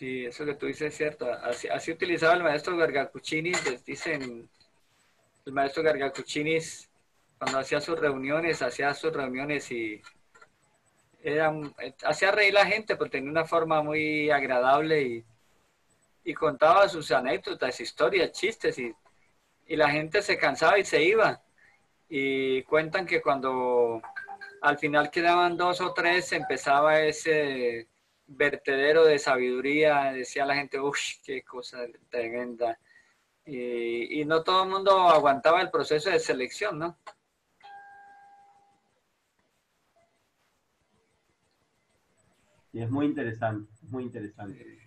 Sí, eso que tú dices es cierto. Así utilizaba el maestro Gargacuccini, les dicen, el maestro Gargacuccini cuando hacía sus reuniones y hacía reír a la gente, porque tenía una forma muy agradable y contaba sus anécdotas, historias, chistes y la gente se cansaba y se iba. Y cuentan que cuando al final quedaban dos o tres, empezaba ese vertedero de sabiduría, decía la gente, uff, qué cosa tremenda. Y no todo el mundo aguantaba el proceso de selección, ¿no? Y es muy interesante, muy interesante.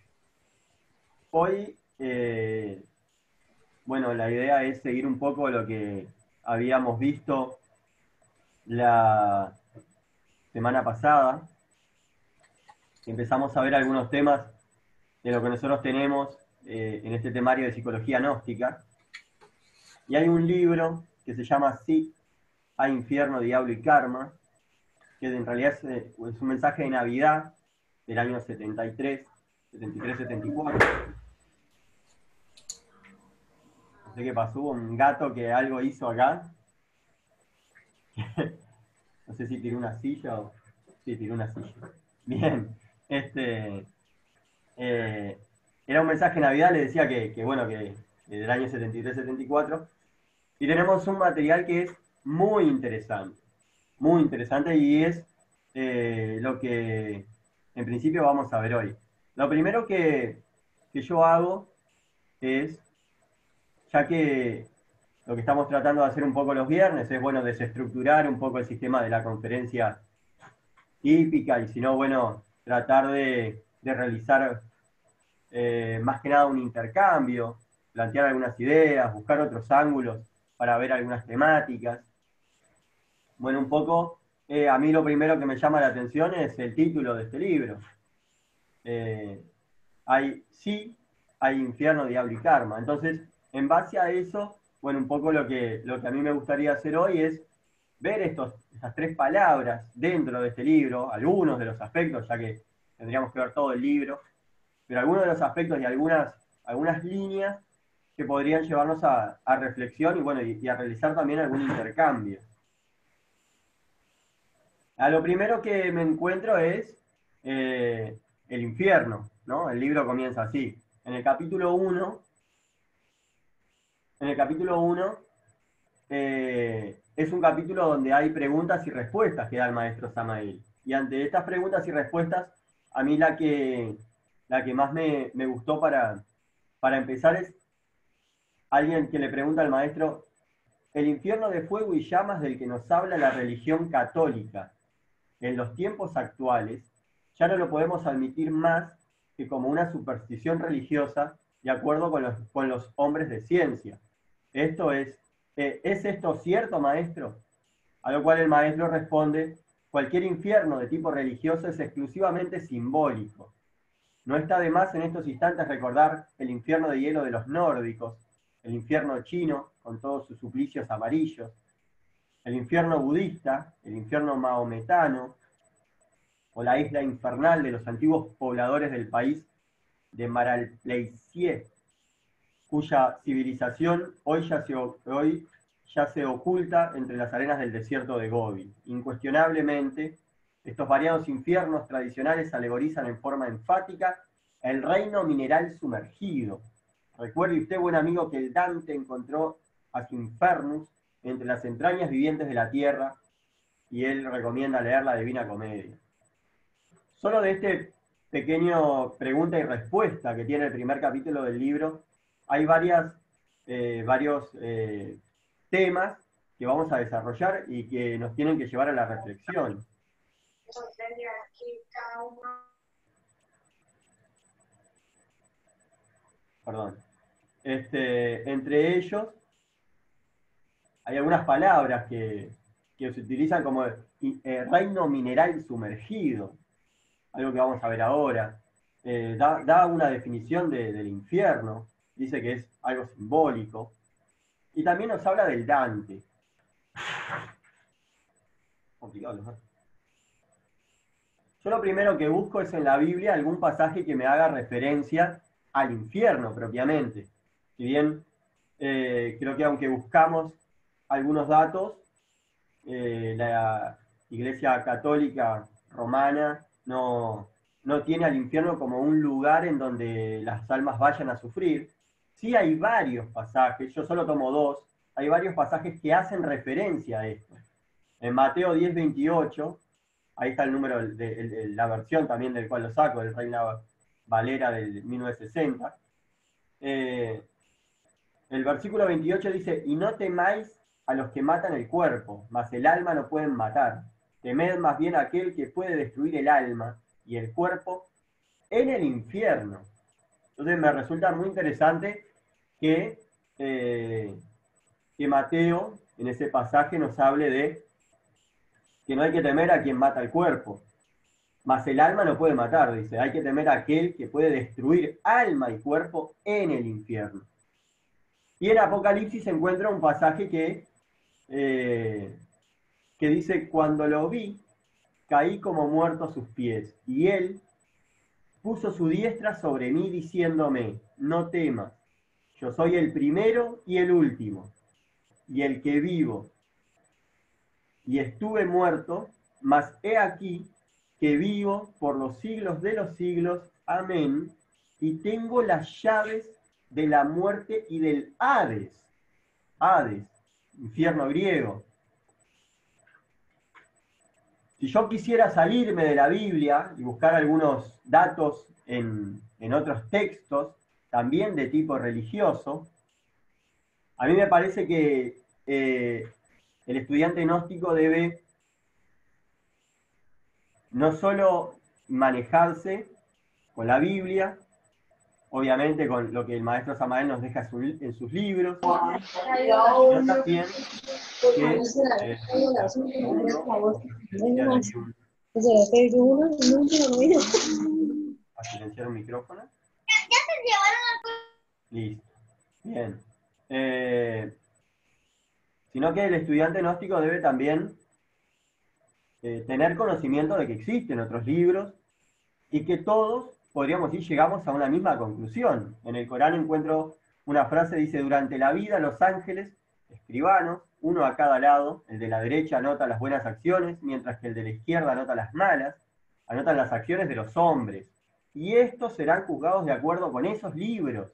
Hoy, bueno, la idea es seguir un poco lo que habíamos visto la semana pasada. Empezamos a ver algunos temas de lo que nosotros tenemos en este temario de psicología gnóstica. Y hay un libro que se llama Sí, hay infierno, diablo y karma, que en realidad es un mensaje de Navidad del año 73, 74. No sé qué pasó, hubo un gato que algo hizo acá. No sé si tiró una silla o... Sí, tiró una silla. Bien, este... eh, era un mensaje de Navidad, le decía bueno, que del año 73, 74. Y tenemos un material que es muy interesante y es lo que en principio vamos a ver hoy. Lo primero que yo hago es, ya que lo que estamos tratando de hacer un poco los viernes es, bueno, desestructurar un poco el sistema de la conferencia típica y si no, bueno, tratar de realizar más que nada un intercambio, plantear algunas ideas, buscar otros ángulos para ver algunas temáticas. Bueno, un poco, a mí lo primero que me llama la atención es el título de este libro. Eh, sí, hay infierno, diablo y karma. Entonces, en base a eso, bueno, un poco lo que a mí me gustaría hacer hoy es ver estas tres palabras dentro de este libro, algunos de los aspectos, ya que tendríamos que ver todo el libro, pero algunos de los aspectos y algunas líneas que podrían llevarnos a reflexión y, bueno, y a realizar también algún intercambio. A lo primero que me encuentro es el infierno, ¿no? El libro comienza así. En el capítulo 1, en el capítulo 1 es un capítulo donde hay preguntas y respuestas que da el maestro Samael. Y ante estas preguntas y respuestas, a mí la que más me gustó para empezar es alguien que le pregunta al maestro, el infierno de fuego y llamas del que nos habla la religión católica en los tiempos actuales, ya no lo podemos admitir más que como una superstición religiosa de acuerdo con los hombres de ciencia. ¿Es esto cierto, maestro? A lo cual el maestro responde, cualquier infierno de tipo religioso es exclusivamente simbólico. No está de más en estos instantes recordar el infierno de hielo de los nórdicos, el infierno chino con todos sus suplicios amarillos, el infierno budista, el infierno maometano, o la isla infernal de los antiguos pobladores del país de Maralpleisie, cuya civilización hoy ya se oculta entre las arenas del desierto de Gobi. Incuestionablemente, estos variados infiernos tradicionales alegorizan en forma enfática el reino mineral sumergido. Recuerde usted, buen amigo, que el Dante encontró a su Infernus entre las entrañas vivientes de la tierra y él recomienda leer la Divina Comedia. Solo de este pequeño pregunta y respuesta que tiene el primer capítulo del libro, hay varios temas que vamos a desarrollar y que nos tienen que llevar a la reflexión. Perdón. Entre ellos hay algunas palabras que se utilizan como reino mineral sumergido, algo que vamos a ver ahora. Da una definición del infierno, dice que es algo simbólico, y también nos habla del Dante. Complicado, ¿no? Yo lo primero que busco es en la Biblia algún pasaje que me haga referencia al infierno propiamente. Si bien creo que aunque buscamos algunos datos, la Iglesia Católica Romana no tiene al infierno como un lugar en donde las almas vayan a sufrir. Sí hay varios pasajes, yo solo tomo dos, hay varios pasajes que hacen referencia a esto. En Mateo 10:28, ahí está el número, la versión también del cual lo saco, del Reina Valera del 1960. El versículo 28 dice, y no temáis a los que matan el cuerpo, mas el alma no pueden matar. Temed más bien a aquel que puede destruir el alma y el cuerpo en el infierno. Entonces me resulta muy interesante que Mateo en ese pasaje nos hable de que no hay que temer a quien mata el cuerpo, mas el alma no puede matar, dice, hay que temer a aquel que puede destruir alma y cuerpo en el infierno. Y en Apocalipsis se encuentra un pasaje que dice, cuando lo vi, caí como muerto a sus pies, y él puso su diestra sobre mí diciéndome, no temas, yo soy el primero y el último, y el que vivo. Y estuve muerto, mas he aquí que vivo por los siglos de los siglos. Amén. Y tengo las llaves de la muerte y del Hades. Hades, infierno griego. Si yo quisiera salirme de la Biblia y buscar algunos datos en otros textos, también de tipo religioso, a mí me parece que el estudiante gnóstico debe no solo manejarse con la Biblia, obviamente con lo que el maestro Samael nos deja en sus libros, sino también que a silenciar un micrófono. Listo. Bien. Sino que el estudiante gnóstico debe también tener conocimiento de que existen otros libros y que todos, podríamos decir, llegamos a una misma conclusión. En el Corán encuentro una frase, dice, durante la vida los ángeles, escribanos, uno a cada lado, el de la derecha anota las buenas acciones, mientras que el de la izquierda anota las malas, anotan las acciones de los hombres, y estos serán juzgados de acuerdo con esos libros.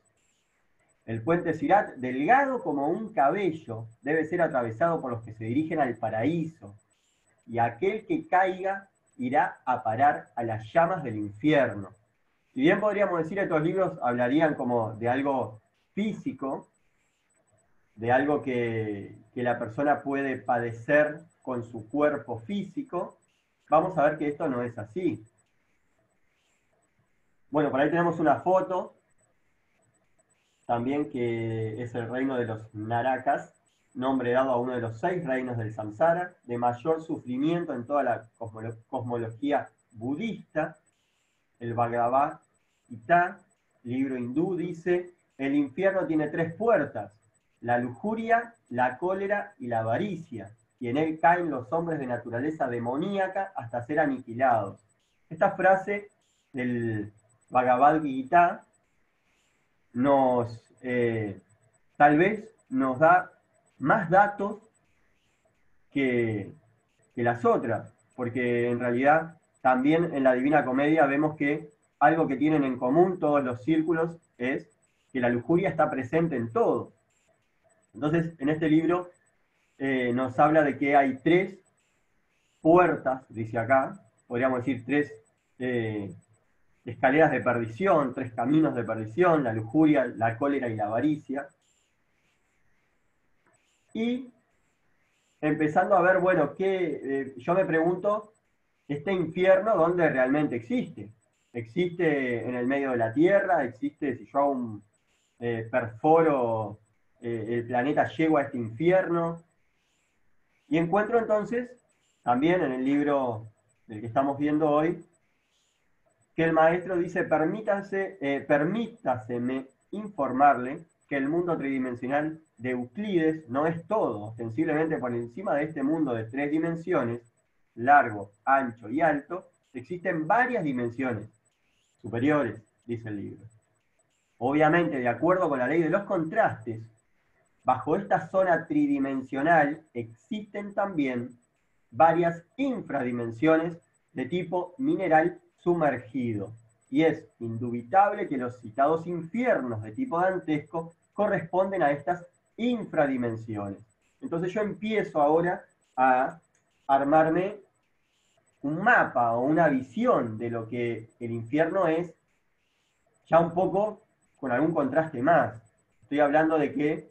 El puente Sirat, delgado como un cabello, debe ser atravesado por los que se dirigen al paraíso, y aquel que caiga irá a parar a las llamas del infierno. Si bien podríamos decir que estos libros hablarían como de algo físico, de algo que la persona puede padecer con su cuerpo físico, vamos a ver que esto no es así. Bueno, por ahí tenemos una foto, también que es el reino de los Narakas, nombre dado a uno de los 6 reinos del Samsara, de mayor sufrimiento en toda la cosmología budista. El Bhagavad Gita, libro hindú, dice, el infierno tiene 3 puertas, la lujuria, la cólera y la avaricia, y en él caen los hombres de naturaleza demoníaca hasta ser aniquilados. Esta frase del Bhagavad Gita tal vez nos da más datos que las otras, porque en realidad también en la Divina Comedia vemos que algo que tienen en común todos los círculos es que la lujuria está presente en todo. Entonces, en este libro nos habla de que hay 3 puertas, dice acá, podríamos decir 3 escaleras de perdición, 3 caminos de perdición, la lujuria, la cólera y la avaricia. Y empezando a ver, bueno, yo me pregunto, este infierno, ¿dónde realmente existe? ¿Existe en el medio de la Tierra? ¿Existe si yo perforo el planeta, llego a este infierno? Y encuentro entonces, también en el libro del que estamos viendo hoy, que el maestro dice, permítaseme informarle que el mundo tridimensional de Euclides no es todo, ostensiblemente por encima de este mundo de 3 dimensiones, largo, ancho y alto, existen varias dimensiones superiores, dice el libro. Obviamente, de acuerdo con la ley de los contrastes, bajo esta zona tridimensional existen también varias infradimensiones de tipo mineral sumergido. Y es indubitable que los citados infiernos de tipo dantesco corresponden a estas infradimensiones. Entonces yo empiezo ahora a armarme un mapa o una visión de lo que el infierno es, ya un poco con algún contraste más. Estoy hablando de que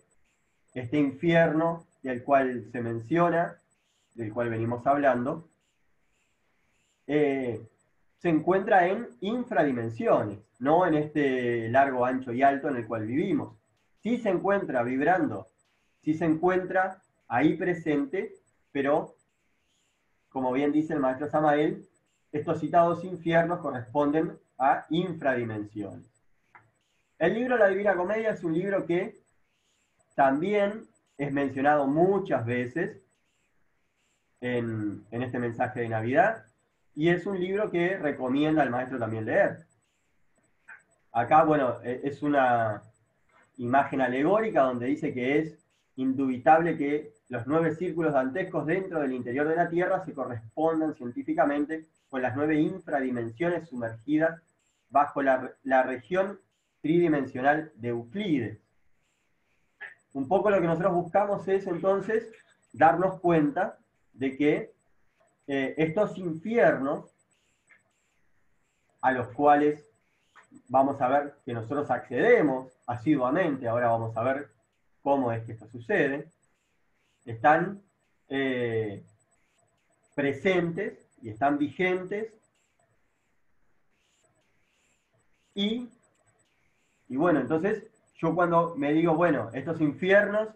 este infierno del cual se menciona, del cual venimos hablando, se encuentra en infradimensiones, no en este largo, ancho y alto en el cual vivimos. Sí se encuentra vibrando, sí se encuentra ahí presente, pero, como bien dice el maestro Samael, estos citados infiernos corresponden a infradimensiones. El libro La Divina Comedia es un libro que también es mencionado muchas veces en este mensaje de Navidad, y es un libro que recomienda al maestro también leer. Acá, bueno, es una imagen alegórica donde dice que es indubitable que los 9 círculos dantescos dentro del interior de la Tierra se correspondan científicamente con las 9 infradimensiones sumergidas bajo la región tridimensional de Euclides. Un poco lo que nosotros buscamos es entonces darnos cuenta de que estos infiernos a los cuales vamos a ver que nosotros accedemos asiduamente, ahora vamos a ver cómo es que esto sucede, están presentes y están vigentes y bueno, entonces yo cuando me digo, bueno, estos infiernos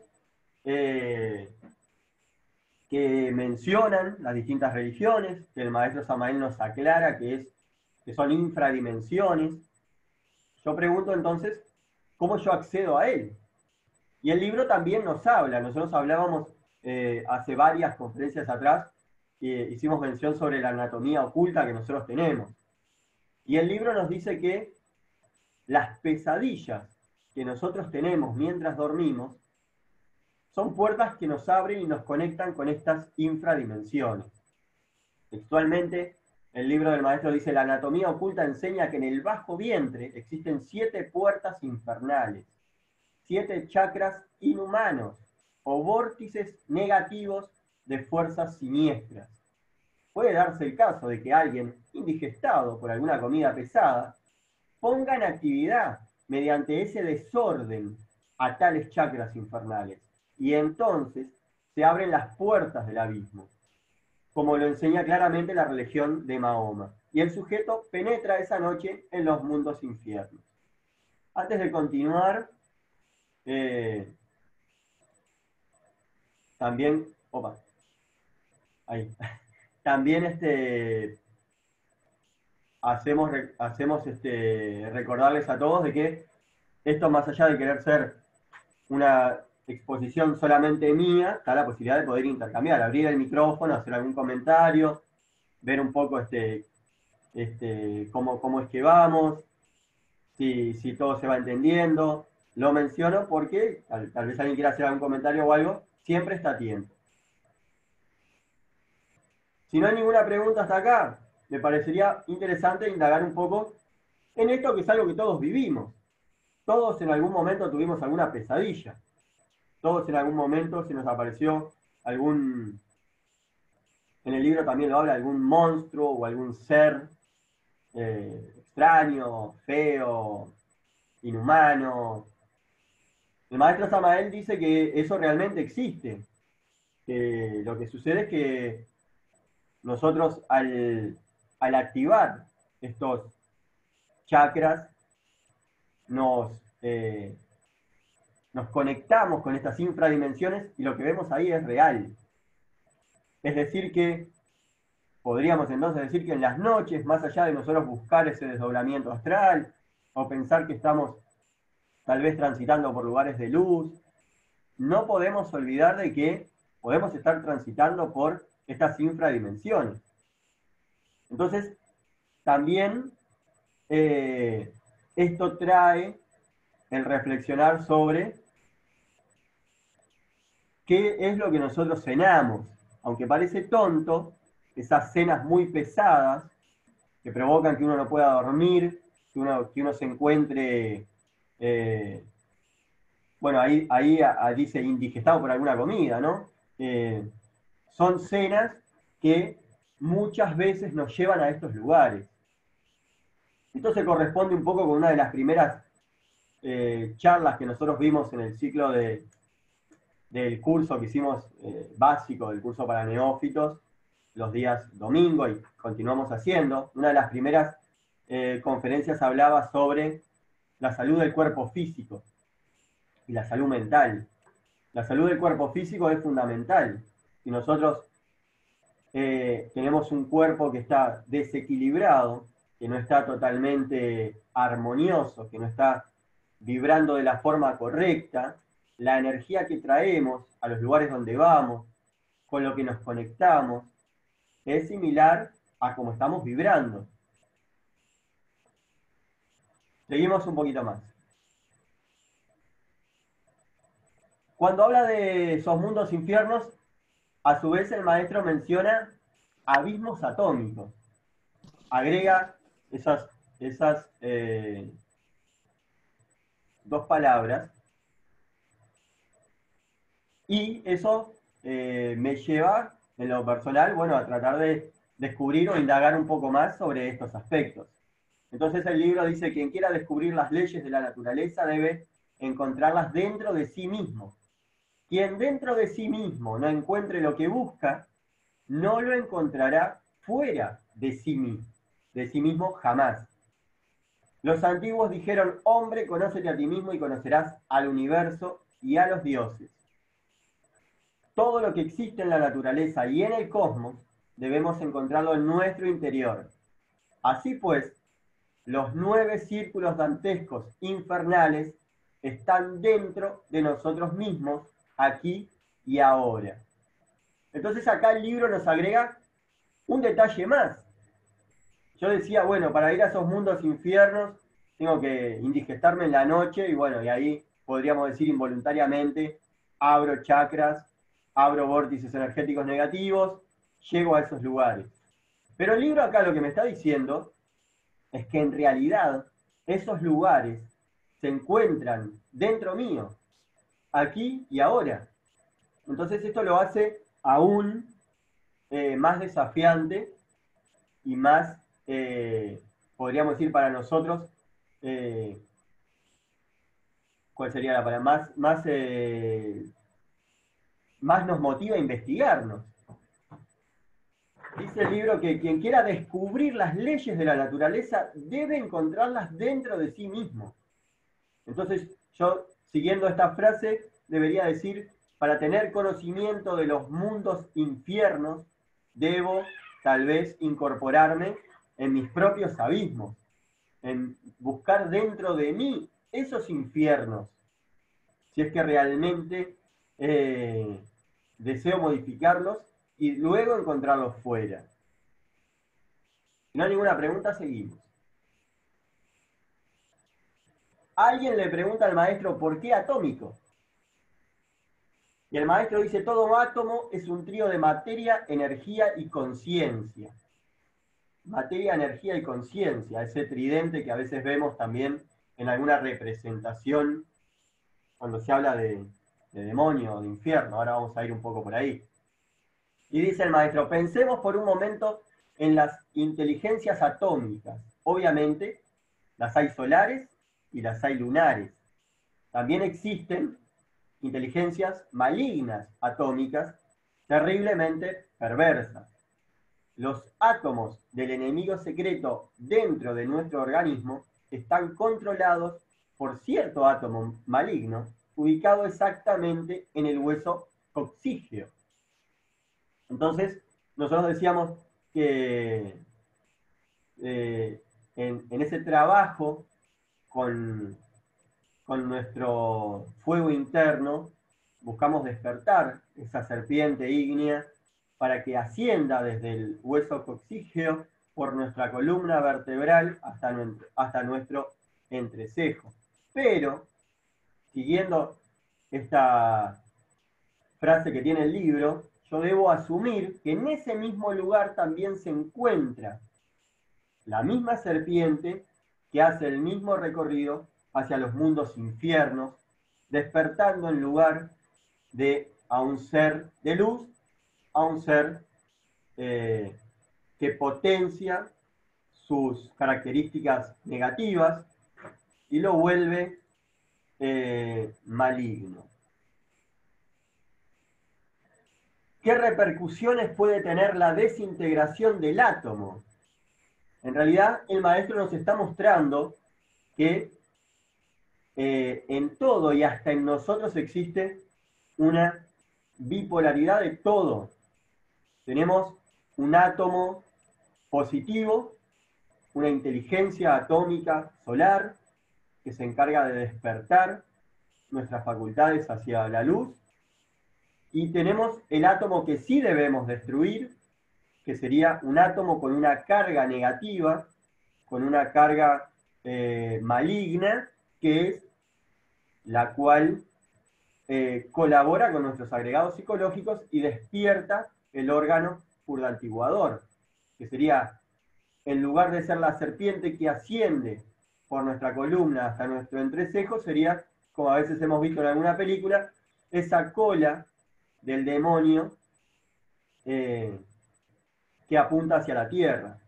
que mencionan las distintas religiones, que el maestro Samael nos aclara que son infradimensiones, yo pregunto entonces, ¿cómo yo accedo a él? Y el libro también nos habla, nosotros hablábamos hace varias conferencias atrás, hicimos mención sobre la anatomía oculta que nosotros tenemos. Y el libro nos dice que las pesadillas que nosotros tenemos mientras dormimos son puertas que nos abren y nos conectan con estas infradimensiones. Textualmente, el libro del maestro dice, la anatomía oculta enseña que en el bajo vientre existen 7 puertas infernales, 7 chakras inhumanos o vórtices negativos de fuerzas siniestras. Puede darse el caso de que alguien, indigestado por alguna comida pesada, ponga en actividad mediante ese desorden a tales chakras infernales. Y entonces se abren las puertas del abismo, como lo enseña claramente la religión de Mahoma. Y el sujeto penetra esa noche en los mundos infiernos. Antes de continuar, también, también hacemos recordarles a todos de que esto, más allá de querer ser una exposición solamente mía, está la posibilidad de poder intercambiar, abrir el micrófono, hacer algún comentario, ver un poco cómo es que vamos, si todo se va entendiendo. Lo menciono porque tal vez alguien quiera hacer algún comentario o algo, siempre está a tiempo. Si no hay ninguna pregunta hasta acá, me parecería interesante indagar un poco en esto, que es algo que todos vivimos. Todos en algún momento tuvimos alguna pesadilla. Todos en algún momento se nos apareció en el libro también lo habla, algún monstruo o algún ser extraño, feo, inhumano. El maestro Samael dice que eso realmente existe. Que lo que sucede es que nosotros al activar estos chakras nos conectamos con estas infradimensiones y lo que vemos ahí es real. Es decir que podríamos entonces decir que en las noches, más allá de nosotros buscar ese desdoblamiento astral o pensar que estamos tal vez transitando por lugares de luz, no podemos olvidar de que podemos estar transitando por estas infradimensiones. Entonces, también esto trae el reflexionar sobre qué es lo que nosotros cenamos. Aunque parece tonto, esas cenas muy pesadas que provocan que uno no pueda dormir, que uno se encuentre, bueno, ahí dice indigestado por alguna comida, ¿no? Son cenas que muchas veces nos llevan a estos lugares. Entonces corresponde un poco con una de las primeras charlas que nosotros vimos en el ciclo del curso que hicimos básico, del curso para neófitos, los días domingo y continuamos haciendo. Una de las primeras conferencias hablaba sobre la salud del cuerpo físico y la salud mental. La salud del cuerpo físico es fundamental. Si nosotros tenemos un cuerpo que está desequilibrado, que no está totalmente armonioso, que no está vibrando de la forma correcta, la energía que traemos a los lugares donde vamos, con lo que nos conectamos, es similar a cómo estamos vibrando. Seguimos un poquito más. Cuando habla de esos mundos infiernos, a su vez el maestro menciona abismos atómicos. Agrega esas dos palabras y eso me lleva en lo personal, bueno, a tratar de descubrir o indagar un poco más sobre estos aspectos. Entonces el libro dice, quien quiera descubrir las leyes de la naturaleza debe encontrarlas dentro de sí mismo. Quien dentro de sí mismo no encuentre lo que busca, no lo encontrará fuera de sí mismo jamás. Los antiguos dijeron, hombre, conócete a ti mismo y conocerás al universo y a los dioses. Todo lo que existe en la naturaleza y en el cosmos debemos encontrarlo en nuestro interior. Así pues, los 9 círculos dantescos infernales están dentro de nosotros mismos, aquí y ahora. Entonces acá el libro nos agrega un detalle más. Yo decía, bueno, para ir a esos mundos infiernos tengo que indigestarme en la noche y bueno, y ahí podríamos decir involuntariamente, abro chakras, abro vórtices energéticos negativos, llego a esos lugares. Pero el libro acá lo que me está diciendo es que en realidad esos lugares se encuentran dentro mío, aquí y ahora. Entonces esto lo hace aún más desafiante y más, podríamos decir para nosotros, ¿cuál sería la palabra? Más nos motiva a investigarnos. Dice el libro que quien quiera descubrir las leyes de la naturaleza debe encontrarlas dentro de sí mismo. Entonces, yo, siguiendo esta frase, debería decir, para tener conocimiento de los mundos infiernos, debo tal vez incorporarme en mis propios abismos, en buscar dentro de mí esos infiernos, si es que realmente deseo modificarlos y luego encontrarlos fuera. Si no hay ninguna pregunta, seguimos. Alguien le pregunta al maestro, ¿por qué atómico? Y el maestro dice, todo átomo es un trío de materia, energía y conciencia. Materia, energía y conciencia, ese tridente que a veces vemos también en alguna representación cuando se habla de demonio o de infierno. Ahora vamos a ir un poco por ahí. Y dice el maestro, pensemos por un momento en las inteligencias atómicas. Obviamente, las hay solares y las hay lunares. También existen inteligencias malignas atómicas, terriblemente perversas. Los átomos del enemigo secreto dentro de nuestro organismo están controlados por cierto átomo maligno ubicado exactamente en el hueso coccígeo. Entonces, nosotros decíamos que en ese trabajo con nuestro fuego interno, buscamos despertar esa serpiente ígnea para que ascienda desde el hueso coccígeo por nuestra columna vertebral hasta nuestro entrecejo. Pero, siguiendo esta frase que tiene el libro, yo debo asumir que en ese mismo lugar también se encuentra la misma serpiente que hace el mismo recorrido hacia los mundos infiernos, despertando en lugar de a un ser de luz, a un ser que potencia sus características negativas y lo vuelve maligno. ¿Qué repercusiones puede tener la desintegración del átomo? En realidad, el maestro nos está mostrando que en todo y hasta en nosotros existe una bipolaridad de todo. Tenemos un átomo positivo, una inteligencia atómica solar que se encarga de despertar nuestras facultades hacia la luz, y tenemos el átomo que sí debemos destruir, que sería un átomo con una carga negativa, con una carga maligna, que es la cual colabora con nuestros agregados psicológicos y despierta el órgano purgantiguador, que sería, en lugar de ser la serpiente que asciende por nuestra columna hasta nuestro entrecejo, sería, como a veces hemos visto en alguna película, esa cola del demonio que apunta hacia la tierra.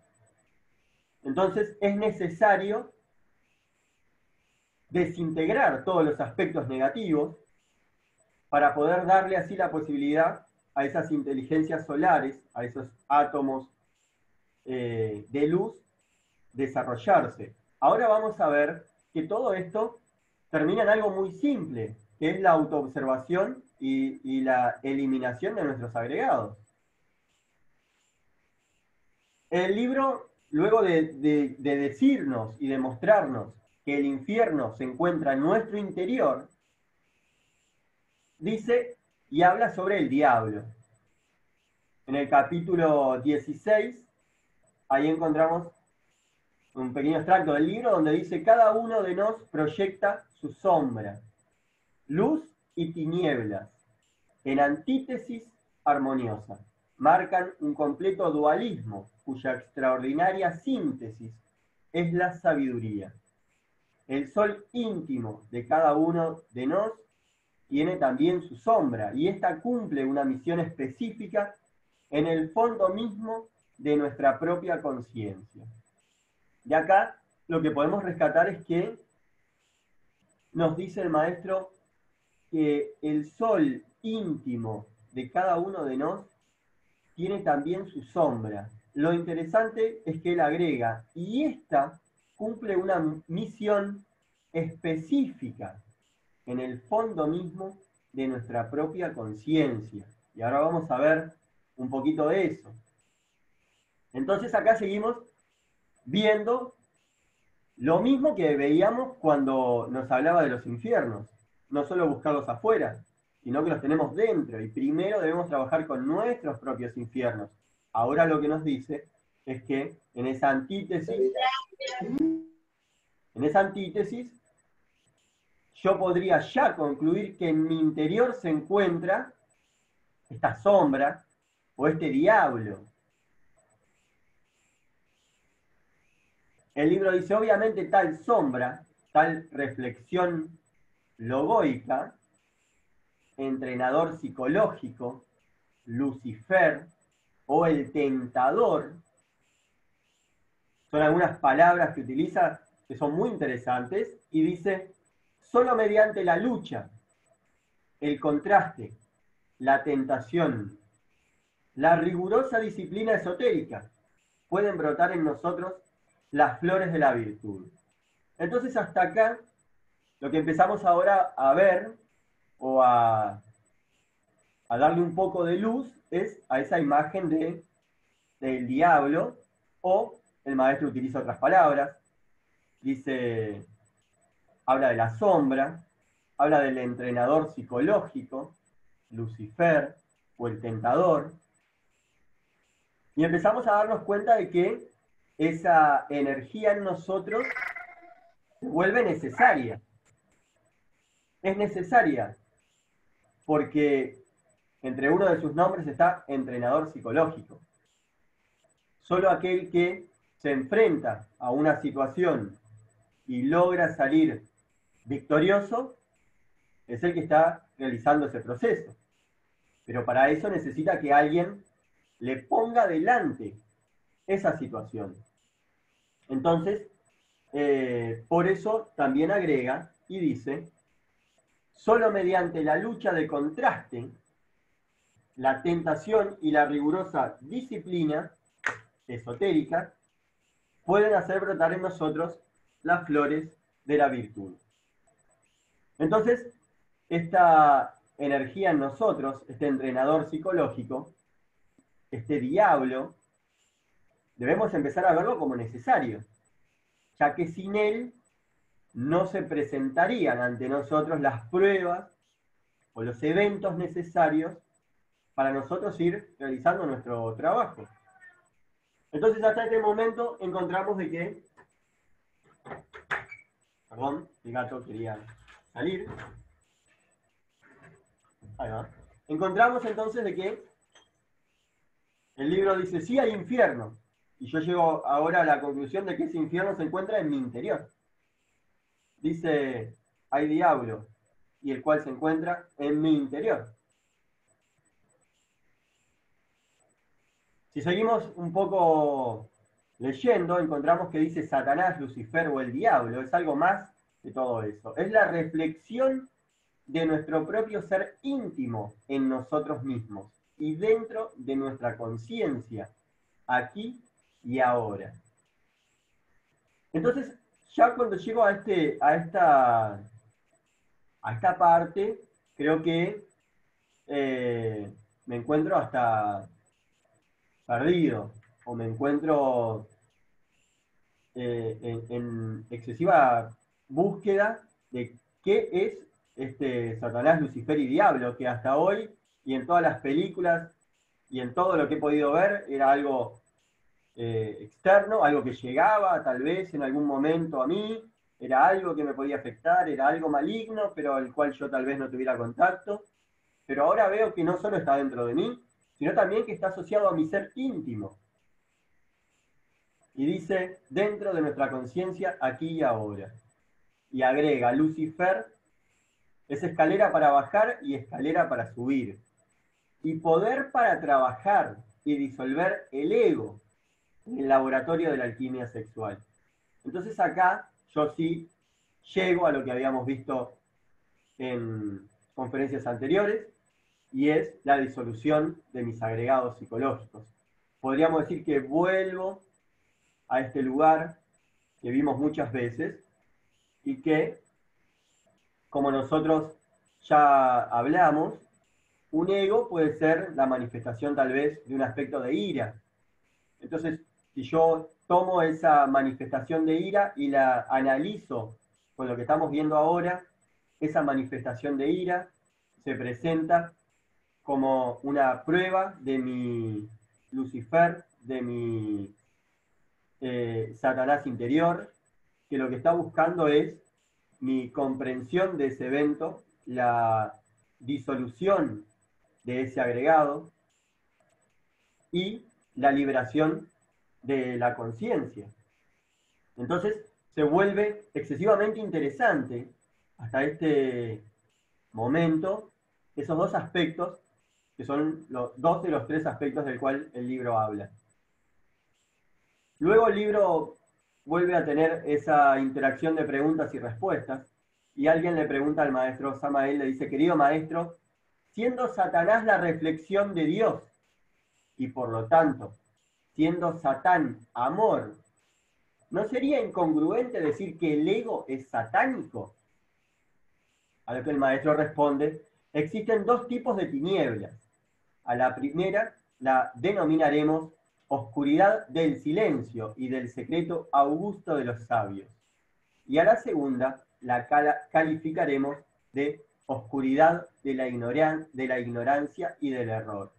Entonces es necesario desintegrar todos los aspectos negativos para poder darle así la posibilidad a esas inteligencias solares, a esos átomos de luz, desarrollarse. Ahora vamos a ver que todo esto termina en algo muy simple, que es la autoobservación y la eliminación de nuestros agregados. El libro, luego de decirnos y demostrarnos que el infierno se encuentra en nuestro interior, dice y habla sobre el diablo. En el capítulo 16, ahí encontramos un pequeño extracto del libro donde dice: cada uno de nos proyecta su sombra, luz y tinieblas, en antítesis armoniosa. Marcan un completo dualismo cuya extraordinaria síntesis es la sabiduría. El sol íntimo de cada uno de nos tiene también su sombra, y ésta cumple una misión específica en el fondo mismo de nuestra propia conciencia. Y acá lo que podemos rescatar es que nos dice el maestro que el sol íntimo de cada uno de nos tiene también su sombra. Lo interesante es que él agrega, y esta cumple una misión específica en el fondo mismo de nuestra propia conciencia. Y ahora vamos a ver un poquito de eso. Entonces acá seguimos viendo lo mismo que veíamos cuando nos hablaba de los infiernos. No solo buscarlos afuera, sino que los tenemos dentro. Y primero debemos trabajar con nuestros propios infiernos. Ahora lo que nos dice es que en esa antítesis, yo podría ya concluir que en mi interior se encuentra esta sombra o este diablo. El libro dice, obviamente tal sombra, tal reflexión logoica, entrenador psicológico, Lucifer o el tentador, son algunas palabras que utiliza que son muy interesantes, y dice, solo mediante la lucha, el contraste, la tentación, la rigurosa disciplina esotérica, pueden brotar en nosotros las flores de la virtud. Entonces hasta acá, lo que empezamos ahora a ver, o a darle un poco de luz, es a esa imagen del diablo, o el maestro utiliza otras palabras, dice, habla de la sombra, habla del entrenador psicológico, Lucifer, o el tentador, y empezamos a darnos cuenta de que esa energía en nosotros se vuelve necesaria. Es necesaria porque entre uno de sus nombres está entrenador psicológico. Solo aquel que se enfrenta a una situación y logra salir victorioso es el que está realizando ese proceso. Pero para eso necesita que alguien le ponga delante esa situación. Entonces, por eso también agrega y dice, solo mediante la lucha de contraste, la tentación y la rigurosa disciplina esotérica pueden hacer brotar en nosotros las flores de la virtud. Entonces, esta energía en nosotros, este entrenador psicológico, este diablo, debemos empezar a verlo como necesario, ya que sin él no se presentarían ante nosotros las pruebas o los eventos necesarios para nosotros ir realizando nuestro trabajo. Entonces, hasta este momento encontramos de que, perdón, el gato quería salir. Ahí va. Encontramos entonces de que el libro dice, sí hay infierno, y yo llego ahora a la conclusión de que ese infierno se encuentra en mi interior. Dice, hay diablo, y el cual se encuentra en mi interior. Si seguimos un poco leyendo, encontramos que dice Satanás, Lucifer o el diablo. Es algo más de todo eso. Es la reflexión de nuestro propio ser íntimo en nosotros mismos y dentro de nuestra conciencia, aquí y ahora. Entonces, ya cuando llego a esta parte, creo que me encuentro hasta perdido, o me encuentro en excesiva búsqueda de qué es este Satanás, Lucifer y Diablo, que hasta hoy y en todas las películas y en todo lo que he podido ver era algo externo, algo que llegaba tal vez en algún momento a mí, era algo que me podía afectar, era algo maligno, pero al cual yo tal vez no tuviera contacto. Pero ahora veo que no solo está dentro de mí, sino también que está asociado a mi ser íntimo. Y dice, dentro de nuestra conciencia, aquí y ahora. Y agrega, Lucifer es escalera para bajar y escalera para subir. Y poder para trabajar y disolver el ego en el laboratorio de la alquimia sexual. Entonces acá yo sí llego a lo que habíamos visto en conferencias anteriores, y es la disolución de mis agregados psicológicos. Podríamos decir que vuelvo a este lugar que vimos muchas veces y que, como nosotros ya hablamos, un ego puede ser la manifestación tal vez de un aspecto de ira. Entonces, si yo tomo esa manifestación de ira y la analizo con lo que estamos viendo ahora, esa manifestación de ira se presenta como una prueba de mi Lucifer, de mi Satanás interior, que lo que está buscando es mi comprensión de ese evento, la disolución de ese agregado y la liberación de la conciencia. Entonces se vuelve excesivamente interesante hasta este momento esos dos aspectos, que son los dos de los tres aspectos del cual el libro habla. Luego el libro vuelve a tener esa interacción de preguntas y respuestas, y alguien le pregunta al maestro Samael, le dice, querido maestro, siendo Satanás la reflexión de Dios, y por lo tanto, siendo Satán amor, ¿no sería incongruente decir que el ego es satánico? A lo que el maestro responde, existen dos tipos de tinieblas. A la primera la denominaremos oscuridad del silencio y del secreto augusto de los sabios. Y a la segunda la calificaremos de oscuridad de la ignorancia y del error.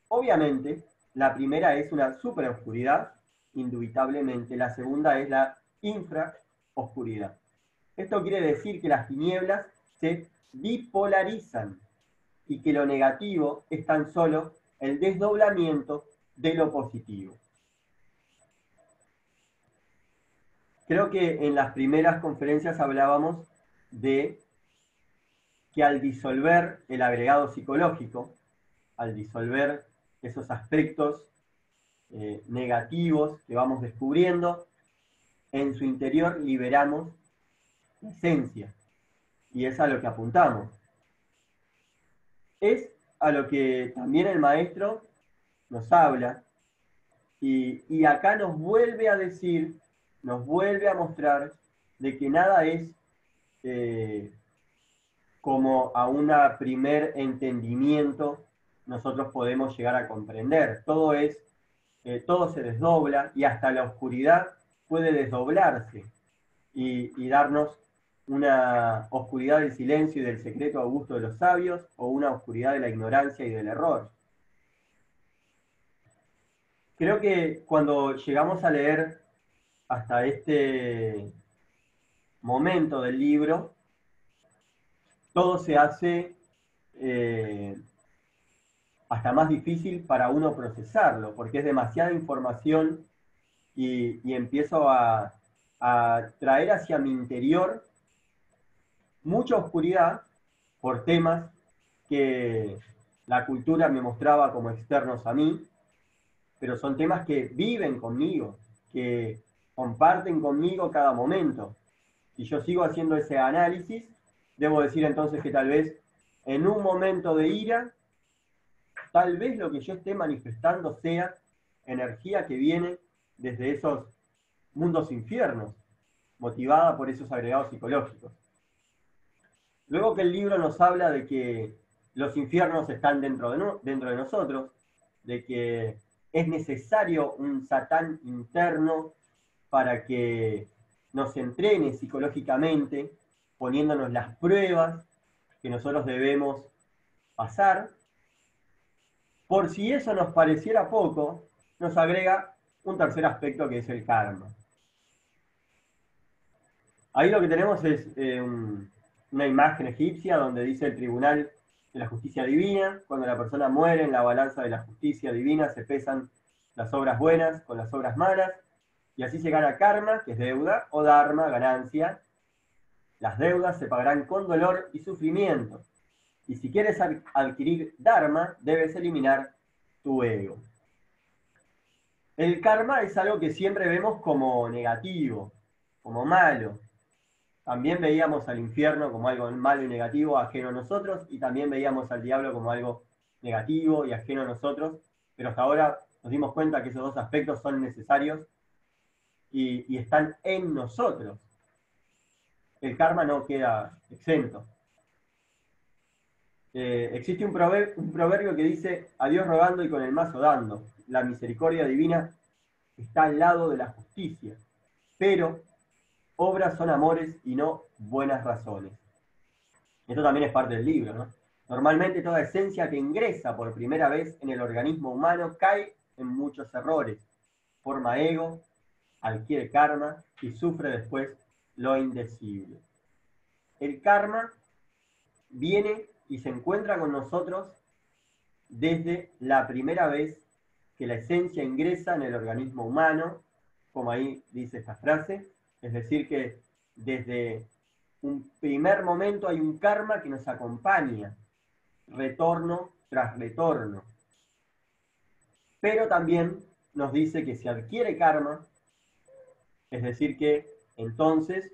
Obviamente, la primera es una superoscuridad, indubitablemente. La segunda es la infraoscuridad. Esto quiere decir que las tinieblas se bipolarizan y que lo negativo es tan solo el desdoblamiento de lo positivo. Creo que en las primeras conferencias hablábamos de que al disolver el agregado psicológico, al disolver esos aspectos negativos que vamos descubriendo, en su interior liberamos la esencia. Y es a lo que apuntamos. Es a lo que también el maestro nos habla y acá nos vuelve a decir, nos vuelve a mostrar de que nada es como a un primer entendimiento nosotros podemos llegar a comprender. Todo se desdobla y hasta la oscuridad puede desdoblarse y darnos una oscuridad del silencio y del secreto a gusto de los sabios o una oscuridad de la ignorancia y del error. Creo que cuando llegamos a leer hasta este momento del libro, todo se hace hasta más difícil para uno procesarlo, porque es demasiada información y empiezo a traer hacia mi interior mucha oscuridad por temas que la cultura me mostraba como externos a mí, pero son temas que viven conmigo, que comparten conmigo cada momento. Si yo sigo haciendo ese análisis, debo decir entonces que tal vez en un momento de ira, tal vez lo que yo esté manifestando sea energía que viene desde esos mundos infiernos, motivada por esos agregados psicológicos. Luego que el libro nos habla de que los infiernos están dentro de nosotros, de que es necesario un Satán interno para que nos entrene psicológicamente, poniéndonos las pruebas que nosotros debemos pasar. Por si eso nos pareciera poco, nos agrega un tercer aspecto que es el karma. Ahí lo que tenemos es una imagen egipcia donde dice el tribunal de la justicia divina. Cuando la persona muere, en la balanza de la justicia divina se pesan las obras buenas con las obras malas, y así se gana karma, que es deuda, o dharma, ganancia. Las deudas se pagarán con dolor y sufrimiento. Y si quieres adquirir dharma, debes eliminar tu ego. El karma es algo que siempre vemos como negativo, como malo. También veíamos al infierno como algo malo y negativo, ajeno a nosotros, y también veíamos al diablo como algo negativo y ajeno a nosotros, pero hasta ahora nos dimos cuenta que esos dos aspectos son necesarios y están en nosotros. El karma no queda exento. Existe un proverbio que dice: a Dios rogando y con el mazo dando. La misericordia divina está al lado de la justicia, pero obras son amores y no buenas razones. Esto también es parte del libro, ¿no? Normalmente toda esencia que ingresa por primera vez en el organismo humano cae en muchos errores, forma ego, adquiere karma y sufre después lo indecible. El karma viene y se encuentra con nosotros desde la primera vez que la esencia ingresa en el organismo humano, como ahí dice esta frase, es decir que desde un primer momento hay un karma que nos acompaña, retorno tras retorno. Pero también nos dice que se adquiere karma, es decir que entonces,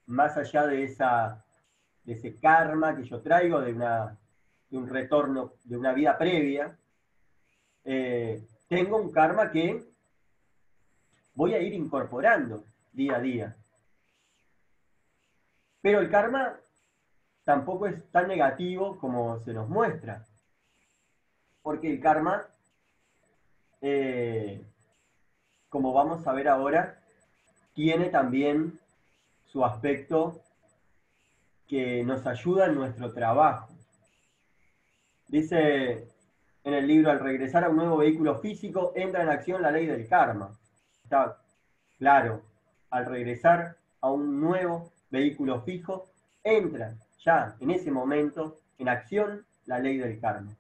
más allá de ese karma que yo traigo de un retorno, de una vida previa, tengo un karma que voy a ir incorporando día a día. Pero el karma tampoco es tan negativo como se nos muestra, porque el karma, como vamos a ver ahora, tiene también su aspecto que nos ayuda en nuestro trabajo. Dice en el libro: al regresar a un nuevo vehículo físico, entra en acción la ley del karma. Está Claro, al regresar a un nuevo vehículo fijo, entra ya en ese momento en acción la ley del karma.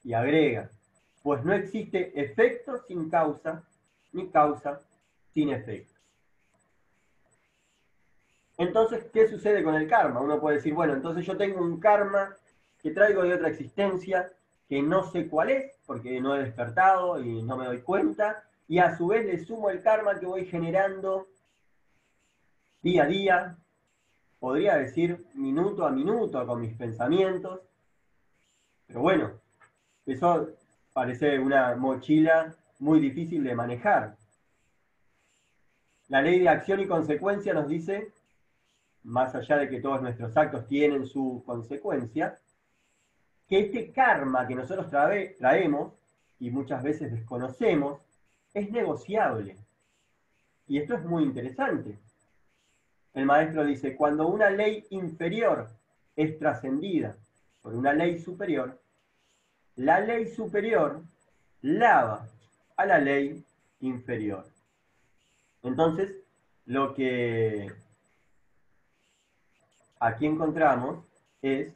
Y agrega, pues no existe efecto sin causa, ni causa sin efecto. Entonces, ¿qué sucede con el karma? Uno puede decir, bueno, entonces yo tengo un karma que traigo de otra existencia, que no sé cuál es, porque no he despertado y no me doy cuenta, y a su vez le sumo el karma que voy generando día a día, podría decir minuto a minuto con mis pensamientos, pero bueno, eso parece una mochila muy difícil de manejar. La ley de acción y consecuencia nos dice, más allá de que todos nuestros actos tienen su consecuencia, que este karma que nosotros traemos y muchas veces desconocemos, es negociable. Y esto es muy interesante. El maestro dice, cuando una ley inferior es trascendida por una ley superior, la ley superior lava a la ley inferior. Entonces, lo que aquí encontramos es,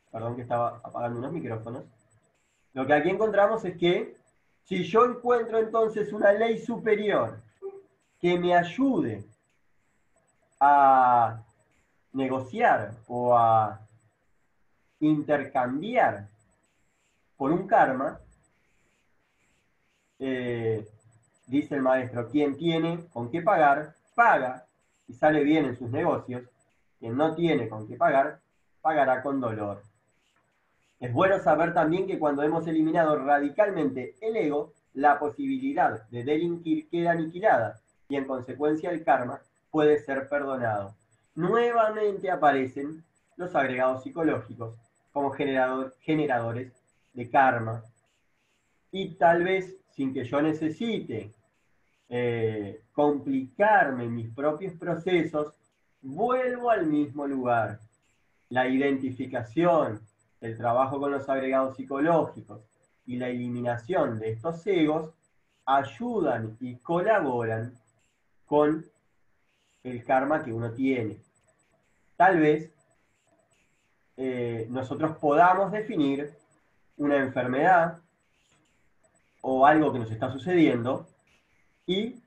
perdón que estaba apagando unos micrófonos, lo que aquí encontramos es que si yo encuentro entonces una ley superior que me ayude a negociar o a intercambiar por un karma, dice el maestro, quien tiene con qué pagar, paga y sale bien en sus negocios. Quien no tiene con qué pagar, pagará con dolor. Es bueno saber también que cuando hemos eliminado radicalmente el ego, la posibilidad de delinquir queda aniquilada y en consecuencia el karma puede ser perdonado. Nuevamente aparecen los agregados psicológicos como generadores de karma y tal vez sin que yo necesite complicarme mis propios procesos, vuelvo al mismo lugar. La identificación, el trabajo con los agregados psicológicos y la eliminación de estos egos ayudan y colaboran con el karma que uno tiene. Tal vez nosotros podamos definir una enfermedad o algo que nos está sucediendo y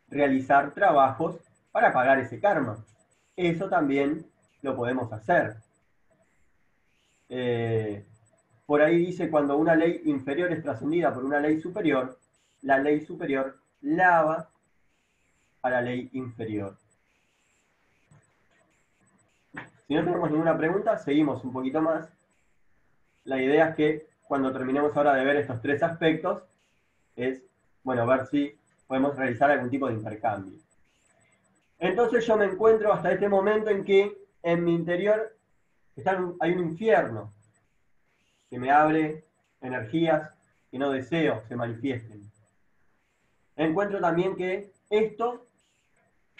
realizar trabajos para pagar ese karma. Eso también lo podemos hacer. Por ahí dice, cuando una ley inferior es trascendida por una ley superior, la ley superior lava a la ley inferior. Si no tenemos ninguna pregunta, seguimos un poquito más. La idea es que cuando terminemos ahora de ver estos tres aspectos, es, bueno, ver si podemos realizar algún tipo de intercambio. Entonces yo me encuentro hasta este momento en que en mi interior hay un infierno que me abre energías que no deseo se manifiesten. Encuentro también que esto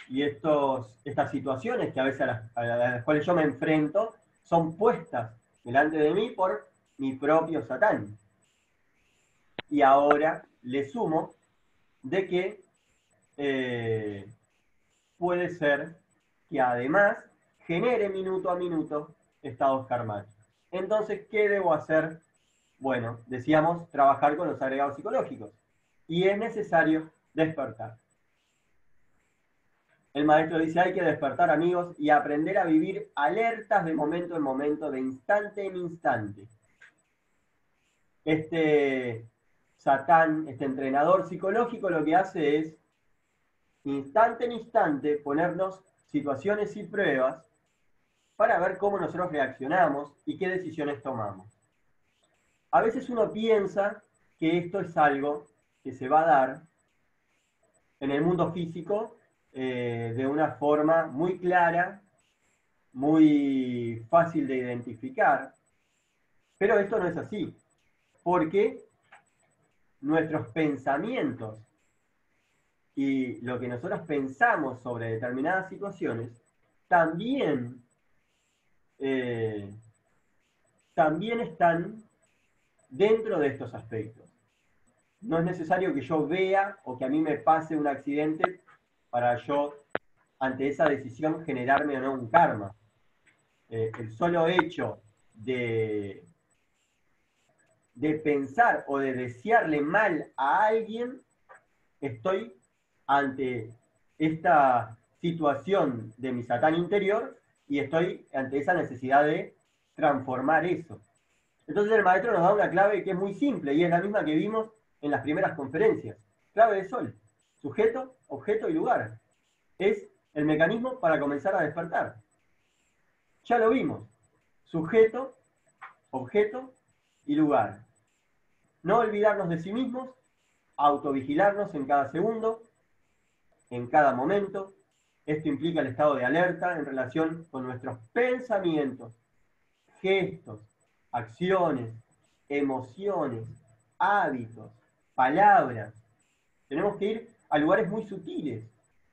y estas situaciones que a veces a las cuales yo me enfrento son puestas delante de mí por mi propio Satán. Y ahora le sumo de que puede ser que además genere minuto a minuto estados karmáticos. Entonces, ¿qué debo hacer? Bueno, decíamos trabajar con los agregados psicológicos. Y es necesario despertar. El maestro dice, hay que despertar, amigos, y aprender a vivir alertas de momento en momento, de instante en instante. Este Satán, este entrenador psicológico, lo que hace es, instante en instante, ponernos situaciones y pruebas para ver cómo nosotros reaccionamos y qué decisiones tomamos. A veces uno piensa que esto es algo que se va a dar en el mundo físico de una forma muy clara, muy fácil de identificar, pero esto no es así, porque nuestros pensamientos y lo que nosotros pensamos sobre determinadas situaciones también, también están dentro de estos aspectos. no es necesario que yo vea o que a mí me pase un accidente para yo, ante esa decisión, generarme o no un karma. El solo hecho de pensar o de desearle mal a alguien, estoy ante esta situación de mi Satán interior y estoy ante esa necesidad de transformar eso. Entonces el maestro nos da una clave que es muy simple y es la misma que vimos en las primeras conferencias. Clave de sol, sujeto, objeto y lugar. Es el mecanismo para comenzar a despertar. Ya lo vimos. Sujeto, objeto y lugar. No olvidarnos de sí mismos, autovigilarnos en cada segundo, en cada momento. Esto implica el estado de alerta en relación con nuestros pensamientos, gestos, acciones, emociones, hábitos, palabras. Tenemos que ir a lugares muy sutiles,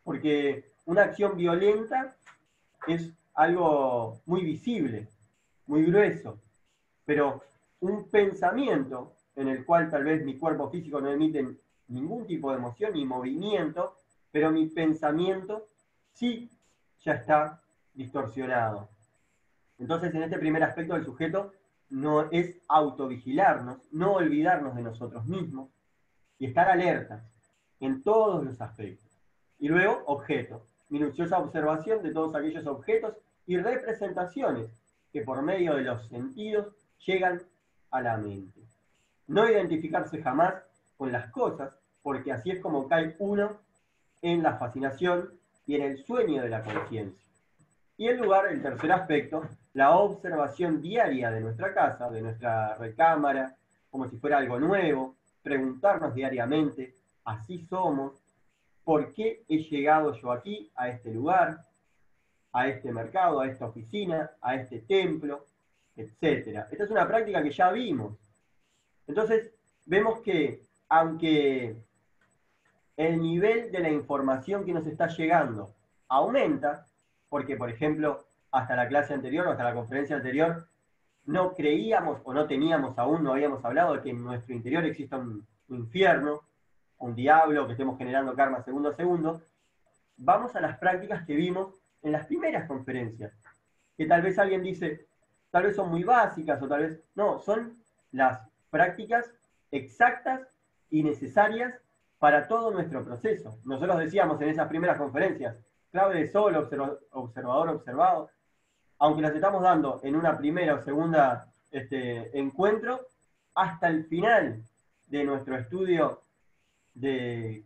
porque una acción violenta es algo muy visible, muy grueso, pero un pensamiento en el cual tal vez mi cuerpo físico no emite ningún tipo de emoción ni movimiento, pero mi pensamiento sí ya está distorsionado. Entonces, en este primer aspecto del sujeto, no es autovigilarnos, no olvidarnos de nosotros mismos y estar alertas en todos los aspectos. Y luego, objeto, minuciosa observación de todos aquellos objetos y representaciones que por medio de los sentidos llegan a la mente. No identificarse jamás con las cosas, porque así es como cae uno en la fascinación y en el sueño de la conciencia. Y en lugar, el tercer aspecto, la observación diaria de nuestra casa, de nuestra recámara, como si fuera algo nuevo, preguntarnos diariamente, así somos, ¿por qué he llegado yo aquí, a este lugar, a este mercado, a esta oficina, a este templo, etcétera? Esta es una práctica que ya vimos. Entonces, vemos que aunque el nivel de la información que nos está llegando aumenta, porque, por ejemplo, hasta la clase anterior o hasta la conferencia anterior, no creíamos o no teníamos aún, no habíamos hablado de que en nuestro interior exista un infierno, un diablo, que estemos generando karma segundo a segundo. Vamos a las prácticas que vimos en las primeras conferencias, que tal vez alguien dice, tal vez son muy básicas o tal vez no, son las prácticas exactas y necesarias para todo nuestro proceso. Nosotros decíamos en esas primeras conferencias, clave de sol, observador observado, aunque las estamos dando en una primera o segunda encuentro, hasta el final de nuestro estudio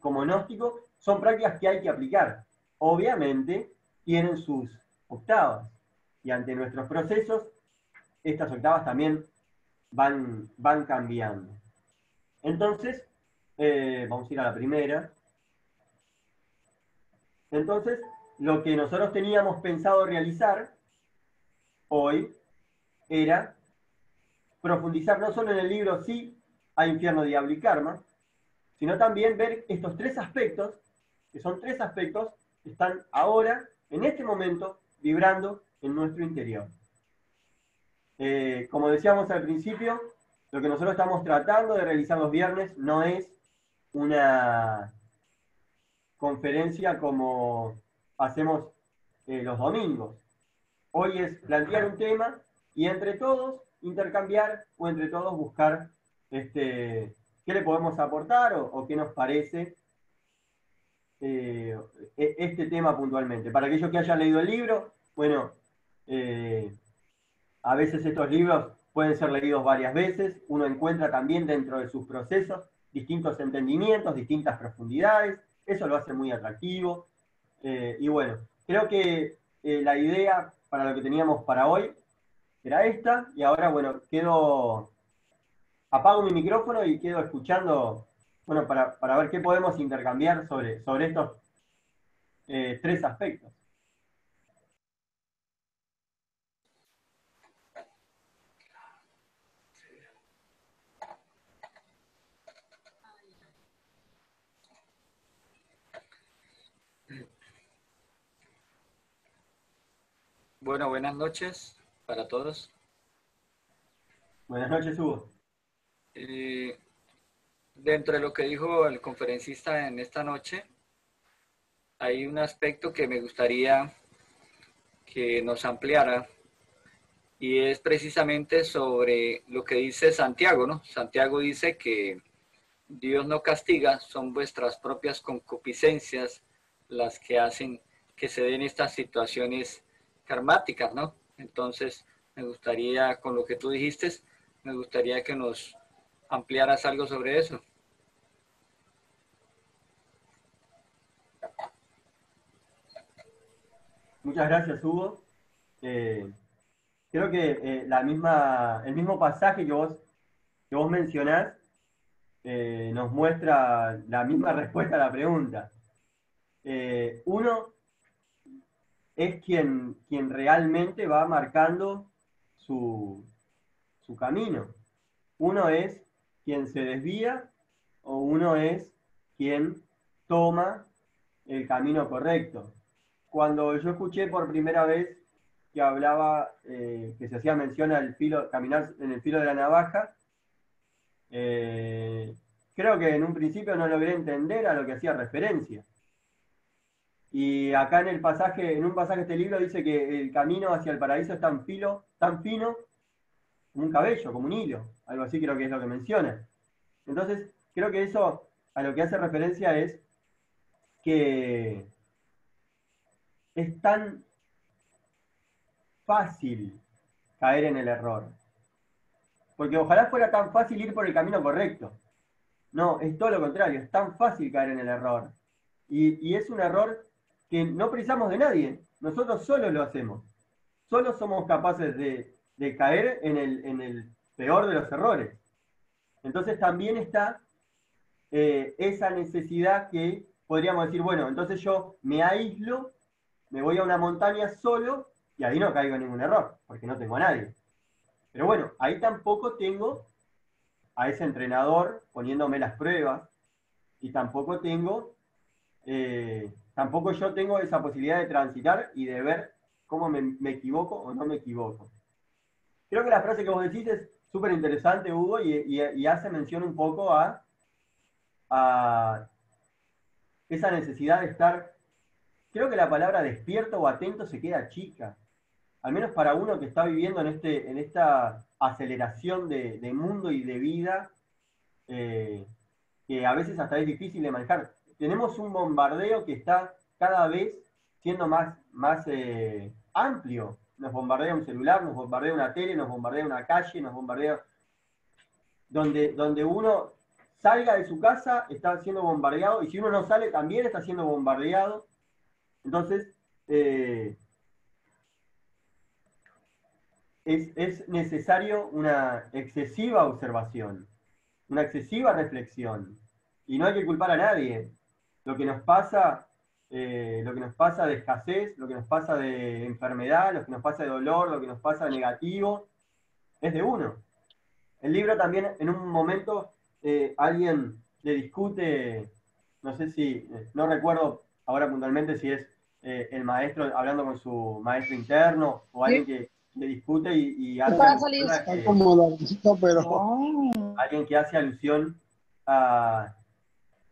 como gnóstico, son prácticas que hay que aplicar. Obviamente tienen sus octavas y ante nuestros procesos, estas octavas también van cambiando. Entonces, vamos a ir a la primera. Entonces, lo que nosotros teníamos pensado realizar hoy era profundizar no solo en el libro Sí a infierno, diablo y karma, sino también ver estos tres aspectos, que son tres aspectos que están ahora, en este momento, vibrando en nuestro interior. Como decíamos al principio, lo que nosotros estamos tratando de realizar los viernes no es una conferencia como hacemos los domingos. Hoy es plantear un tema y entre todos intercambiar o entre todos buscar qué le podemos aportar o qué nos parece este tema puntualmente. Para aquellos que hayan leído el libro, bueno, a veces estos libros pueden ser leídos varias veces, uno encuentra también dentro de sus procesos distintos entendimientos, distintas profundidades, eso lo hace muy atractivo. Y bueno, creo que la idea para lo que teníamos para hoy era esta, y ahora, bueno, apago mi micrófono y quedo escuchando, bueno, para ver qué podemos intercambiar sobre estos tres aspectos. Bueno, buenas noches para todos. Buenas noches, Hugo. Eh, dentro de lo que dijo el conferencista en esta noche, hay un aspecto que me gustaría que nos ampliara y es precisamente sobre lo que dice Santiago, ¿no? Santiago dice que Dios no castiga, son vuestras propias concupiscencias las que hacen que se den estas situaciones karmáticas, ¿no? Entonces, me gustaría, con lo que tú dijiste, me gustaría que nos ampliaras algo sobre eso. Muchas gracias, Hugo. Creo que el mismo pasaje que vos mencionás nos muestra la misma respuesta a la pregunta. Uno es quien realmente va marcando su camino. Uno es quien se desvía o uno es quien toma el camino correcto. Cuando yo escuché por primera vez que hablaba, que se hacía mención al filo, caminar en el filo de la navaja, creo que en un principio no logré entender a lo que hacía referencia. Y acá en un pasaje de este libro dice que el camino hacia el paraíso es tan fino como un cabello, como un hilo. Algo así creo que es lo que menciona. Entonces, creo que eso a lo que hace referencia es que es tan fácil caer en el error. Porque ojalá fuera tan fácil ir por el camino correcto. No, es todo lo contrario, es tan fácil caer en el error. Y es un error que no precisamos de nadie, nosotros solos lo hacemos. Solo somos capaces de caer en el peor de los errores. Entonces también está esa necesidad que podríamos decir, bueno, entonces yo me aíslo, me voy a una montaña solo y ahí no caigo en ningún error, porque no tengo a nadie. Pero bueno, ahí tampoco tengo a ese entrenador poniéndome las pruebas y tampoco tampoco yo tengo esa posibilidad de transitar y de ver cómo me equivoco o no me equivoco. Creo que la frase que vos decís es súper interesante, Hugo, y hace mención un poco a esa necesidad de estar, creo que la palabra despierto o atento se queda chica, al menos para uno que está viviendo en esta aceleración de mundo y de vida, que a veces hasta es difícil de manejar. Tenemos un bombardeo que está cada vez siendo más amplio. Nos bombardea un celular, nos bombardea una tele, nos bombardea una calle, nos bombardea... Donde uno salga de su casa está siendo bombardeado, y si uno no sale también está siendo bombardeado. Entonces, es necesario una excesiva observación, una excesiva reflexión. Y no hay que culpar a nadie. Lo que nos pasa de escasez, lo que nos pasa de enfermedad, lo que nos pasa de dolor, lo que nos pasa de negativo, es de uno. El libro también, en un momento, alguien le discute, no sé si, no recuerdo ahora puntualmente si es el maestro hablando con su maestro interno o alguien que le discute y hace alguien que hace alusión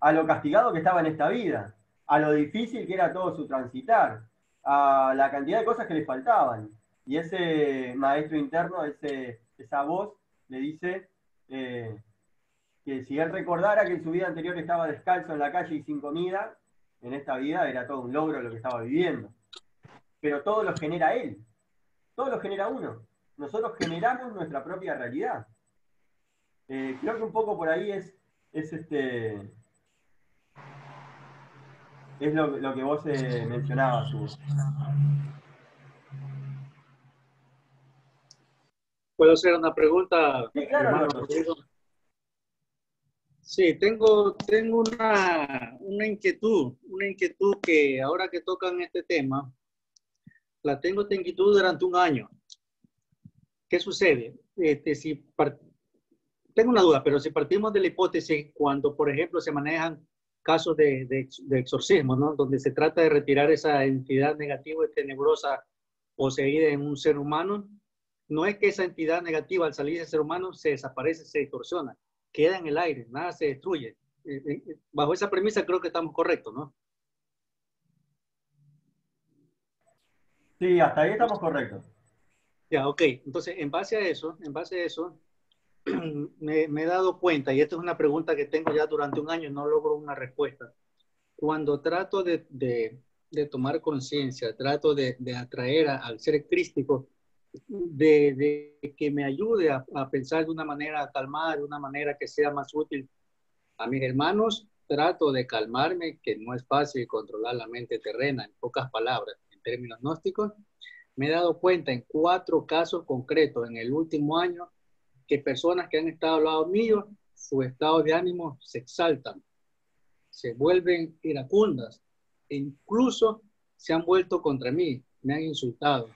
a lo castigado que estaba en esta vida, a lo difícil que era todo su transitar, a la cantidad de cosas que le faltaban. Y ese maestro interno, esa voz, le dice que si él recordara que en su vida anterior estaba descalzo en la calle y sin comida, en esta vida era todo un logro lo que estaba viviendo. Pero todo lo genera él, todo lo genera uno. Nosotros generamos nuestra propia realidad. Creo que un poco por ahí es lo que vos mencionabas, Hugo. ¿Puedo hacer una pregunta? Sí, claro, hermano Rodrigo? Sí, tengo una inquietud que ahora que tocan este tema, tengo esta inquietud durante un año. ¿Qué sucede? Tengo una duda, pero si partimos de la hipótesis cuando, por ejemplo, se manejan casos de exorcismo, ¿no? Donde se trata de retirar esa entidad negativa y tenebrosa poseída en un ser humano, no es que esa entidad negativa al salir del ser humano se desaparece, se distorsiona, queda en el aire, nada se destruye. Bajo esa premisa creo que estamos correctos, ¿no? Sí, hasta ahí estamos correctos. Ya, ok. Entonces, en base a eso, me he dado cuenta, y esta es una pregunta que tengo ya durante un año, no logro una respuesta. Cuando trato de tomar conciencia, trato de atraer al ser crístico, de que me ayude a pensar de una manera calmada, de una manera que sea más útil a mis hermanos, trato de calmarme, que no es fácil controlar la mente terrena, en pocas palabras, en términos gnósticos. Me he dado cuenta en 4 casos concretos en el último año que personas que han estado al lado mío, su estado de ánimo se exaltan, se vuelven iracundas, e incluso se han vuelto contra mí, me han insultado.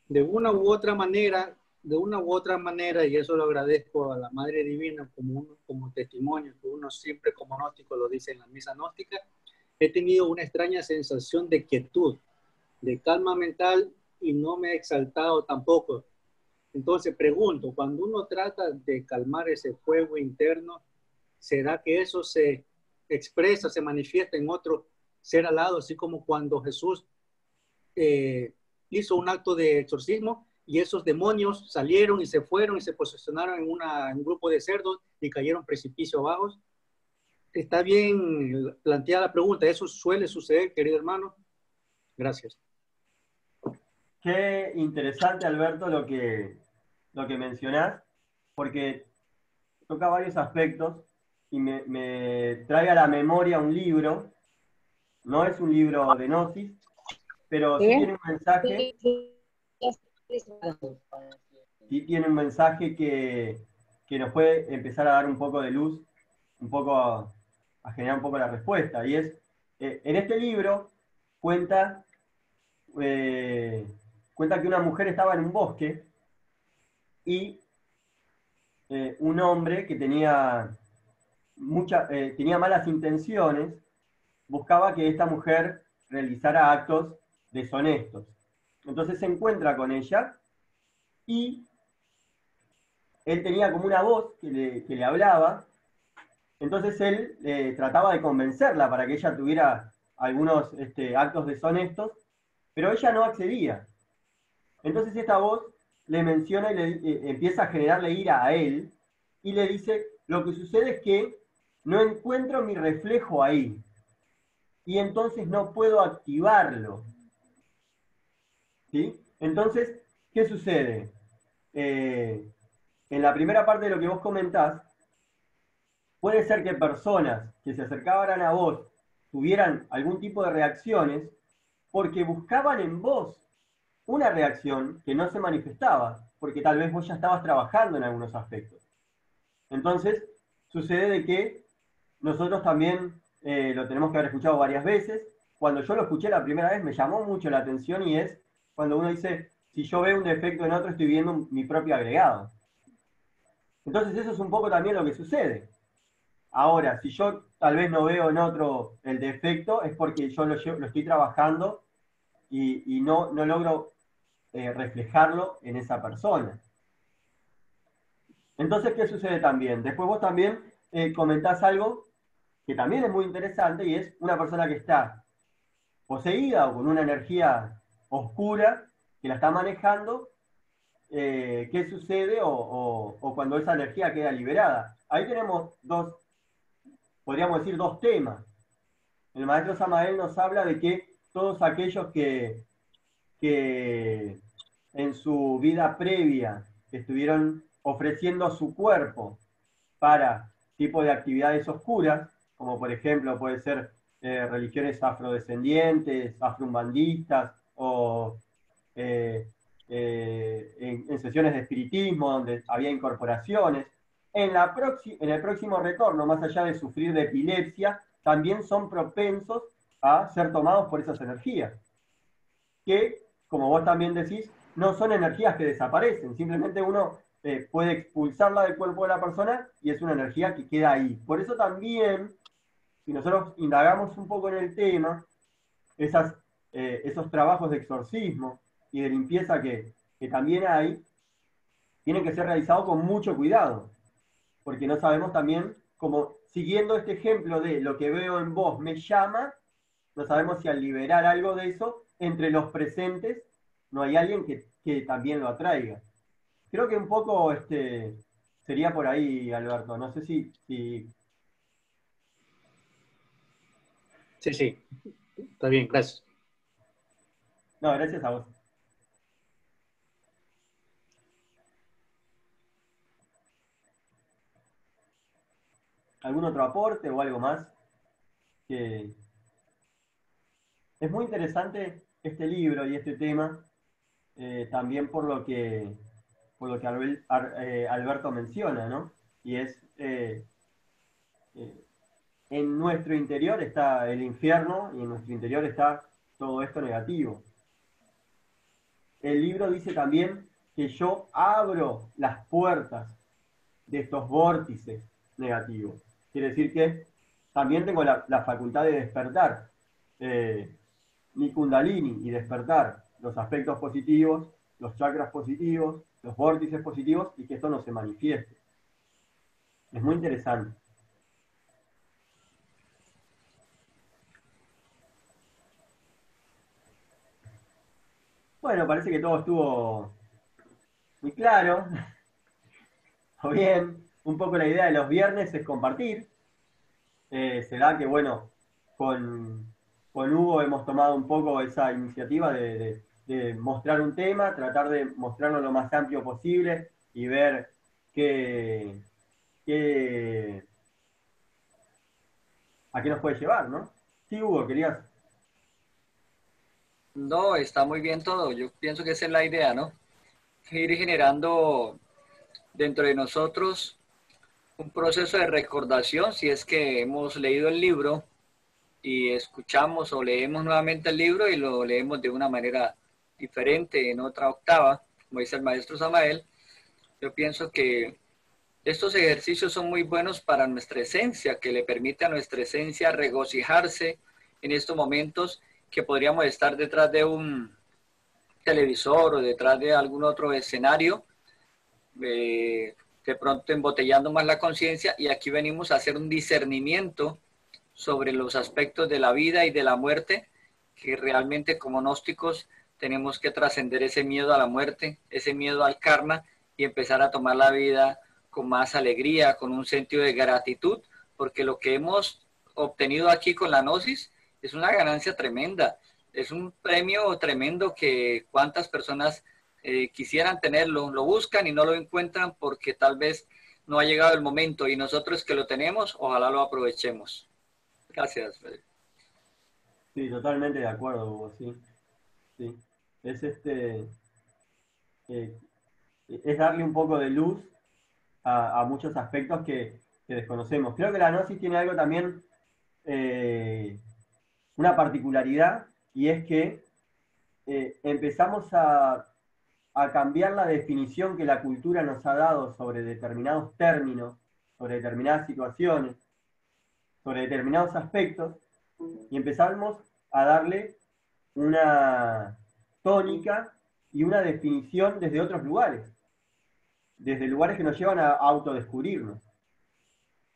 De una u otra manera, y eso lo agradezco a la Madre Divina como testimonio, que uno siempre como gnóstico lo dice en la misa gnóstica, he tenido una extraña sensación de quietud, de calma mental y no me he exaltado tampoco. Entonces pregunto, cuando uno trata de calmar ese fuego interno, ¿será que eso se expresa, se manifiesta en otro ser al lado, así como cuando Jesús hizo un acto de exorcismo y esos demonios salieron y se fueron y se posicionaron en un grupo de cerdos y cayeron precipicio abajo? Está bien planteada la pregunta, ¿eso suele suceder, querido hermano? Gracias. Qué interesante, Alberto, lo que mencionás, porque toca varios aspectos y me trae a la memoria un libro. No es un libro de gnosis, pero sí tiene un mensaje que nos puede empezar a dar un poco de luz, un poco a generar un poco la respuesta. Y es, en este libro cuenta, cuenta que una mujer estaba en un bosque y un hombre que tenía malas intenciones buscaba que esta mujer realizara actos deshonestos. Entonces se encuentra con ella y él tenía como una voz que le hablaba. Entonces él trataba de convencerla para que ella tuviera algunos actos deshonestos, pero ella no accedía. Entonces esta voz le menciona y empieza a generarle ira a él y le dice, lo que sucede es que no encuentro mi reflejo ahí y entonces no puedo activarlo. ¿Sí? Entonces, ¿qué sucede? En la primera parte de lo que vos comentás, puede ser que personas que se acercaban a vos tuvieran algún tipo de reacciones porque buscaban en vos una reacción que no se manifestaba, porque tal vez vos ya estabas trabajando en algunos aspectos. Entonces, sucede de que nosotros también lo tenemos que haber escuchado varias veces. Cuando yo lo escuché la primera vez me llamó mucho la atención y es cuando uno dice, si yo veo un defecto en otro, estoy viendo mi propio agregado. Entonces eso es un poco también lo que sucede. Ahora, si yo tal vez no veo en otro el defecto, es porque yo lo estoy trabajando y no logro reflejarlo en esa persona. Entonces, ¿qué sucede también? Después vos también comentás algo que también es muy interesante y es una persona que está poseída o con una energía oscura que la está manejando, ¿qué sucede o cuando esa energía queda liberada? Ahí tenemos podríamos decir, dos temas. El maestro Samael nos habla de que todos aquellos que en su vida previa estuvieron ofreciendo su cuerpo para tipo de actividades oscuras, como por ejemplo puede ser religiones afrodescendientes, afroumbandistas o en sesiones de espiritismo donde había incorporaciones. En el próximo retorno, más allá de sufrir de epilepsia, también son propensos a ser tomados por esas energías, que, como vos también decís, no son energías que desaparecen, simplemente uno puede expulsarla del cuerpo de la persona y es una energía que queda ahí. Por eso también, si nosotros indagamos un poco en el tema, esos trabajos de exorcismo y de limpieza que también hay, tienen que ser realizados con mucho cuidado. porque no sabemos también, como siguiendo este ejemplo de lo que veo en vos me llama, no sabemos si al liberar algo de eso, entre los presentes, no hay alguien que también lo atraiga. Creo que un poco sería por ahí, Alberto. No sé si... Sí, sí, está bien, gracias. No, gracias a vos. ¿Algún otro aporte o algo más? Que... Es muy interesante este libro y este tema, también por lo que Alberto menciona, ¿no? Y es, en nuestro interior está el infierno y en nuestro interior está todo esto negativo. El libro dice también que yo abro las puertas de estos vórtices negativos. Quiere decir que también tengo la facultad de despertar mi kundalini y despertar los aspectos positivos, los chakras positivos, los vórtices positivos y que esto no se manifieste. Es muy interesante. Bueno, parece que todo estuvo muy claro. O bien, un poco la idea de los viernes es compartir. Se da que, bueno, con Hugo hemos tomado un poco esa iniciativa de mostrar un tema, tratar de mostrarlo lo más amplio posible y ver qué, qué, a qué nos puede llevar, ¿no? Sí, Hugo, querías... No, está muy bien todo. Yo pienso que esa es la idea, ¿no? Ir generando dentro de nosotros un proceso de recordación, si es que hemos leído el libro y escuchamos o leemos nuevamente el libro y lo leemos de una manera diferente, en otra octava, como dice el maestro Samael. Yo pienso que estos ejercicios son muy buenos para nuestra esencia, que le permite a nuestra esencia regocijarse en estos momentos que podríamos estar detrás de un televisor o detrás de algún otro escenario, de pronto embotellando más la conciencia, y aquí venimos a hacer un discernimiento sobre los aspectos de la vida y de la muerte, que realmente como gnósticos tenemos que trascender ese miedo a la muerte, ese miedo al karma, y empezar a tomar la vida con más alegría, con un sentido de gratitud, porque lo que hemos obtenido aquí con la gnosis es una ganancia tremenda, es un premio tremendo que cuántas personas quisieran tenerlo, lo buscan y no lo encuentran porque tal vez no ha llegado el momento, y nosotros que lo tenemos, ojalá lo aprovechemos. Gracias, Fede. Sí, totalmente de acuerdo, Hugo, sí. Sí. Es eh, es darle un poco de luz a muchos aspectos que desconocemos. Creo que la gnosis tiene algo también, una particularidad, y es que empezamos a cambiar la definición que la cultura nos ha dado sobre determinados términos, sobre determinadas situaciones, sobre determinados aspectos, y empezamos a darle una tónica y una definición desde otros lugares, desde lugares que nos llevan a autodescubrirnos.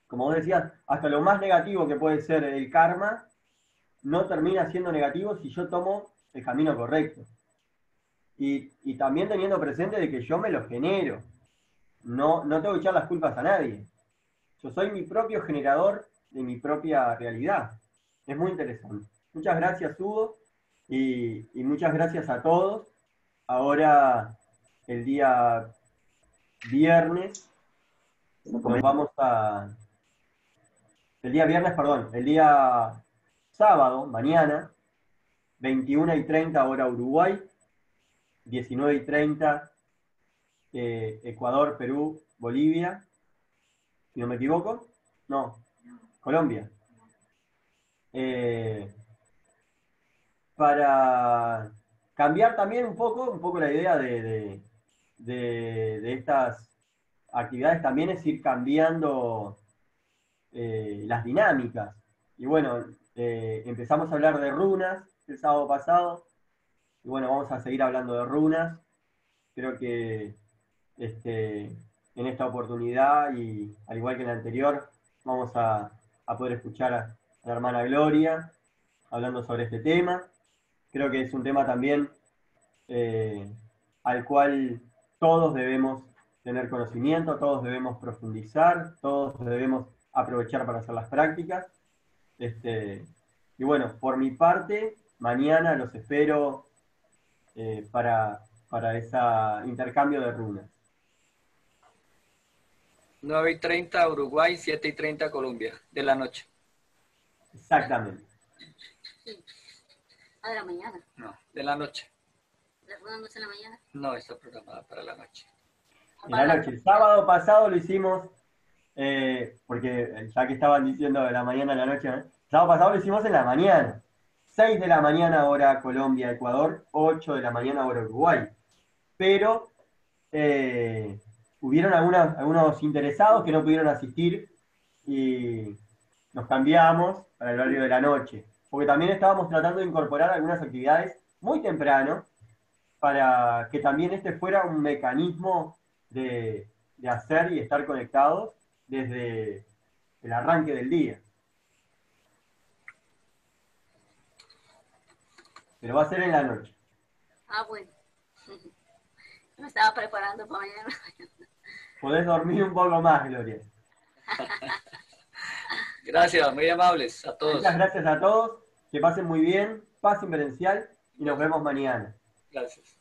Como vos decías, hasta lo más negativo que puede ser el karma, no termina siendo negativo si yo tomo el camino correcto. Y también teniendo presente de que yo me lo genero. No tengo que echar las culpas a nadie. Yo soy mi propio generador de mi propia realidad. Es muy interesante. Muchas gracias, Hugo, y muchas gracias a todos. Ahora, el día viernes, nos vamos a... El día viernes, perdón, el día sábado, mañana, 21:30 hora Uruguay, 19:30 Ecuador, Perú, Bolivia, si no me equivoco. No, Colombia. Eh, para cambiar también un poco la idea de estas actividades también es ir cambiando las dinámicas. Y bueno, empezamos a hablar de runas el sábado pasado, y bueno, vamos a seguir hablando de runas. Creo que este, en esta oportunidad y al igual que en la anterior, vamos a poder escuchar a la hermana Gloria hablando sobre este tema. Creo que es un tema también al cual todos debemos tener conocimiento, todos debemos profundizar, todos debemos aprovechar para hacer las prácticas. Y bueno, por mi parte, mañana los espero para ese intercambio de runas. 9:30 Uruguay, 7:30 Colombia, de la noche. Exactamente. Sí. Ah, de la mañana. No, de la noche. ¿La rueda no es en la mañana? No, está programada para la noche. En la noche. El sábado pasado lo hicimos, porque ya que estaban diciendo de la mañana a la noche, el sábado pasado lo hicimos en la mañana. 6 de la mañana hora Colombia, Ecuador, 8 de la mañana hora Uruguay. Pero hubieron algunos interesados que no pudieron asistir y nos cambiamos para el horario de la noche. Porque también estábamos tratando de incorporar algunas actividades muy temprano para que también este fuera un mecanismo de hacer y estar conectados desde el arranque del día. Pero va a ser en la noche. Ah, bueno. Me estaba preparando para mañana. Podés dormir un poco más, Gloria. Gracias, muy amables a todos. Muchas gracias a todos. Que pasen muy bien. Paz inverencial y nos vemos mañana. Gracias.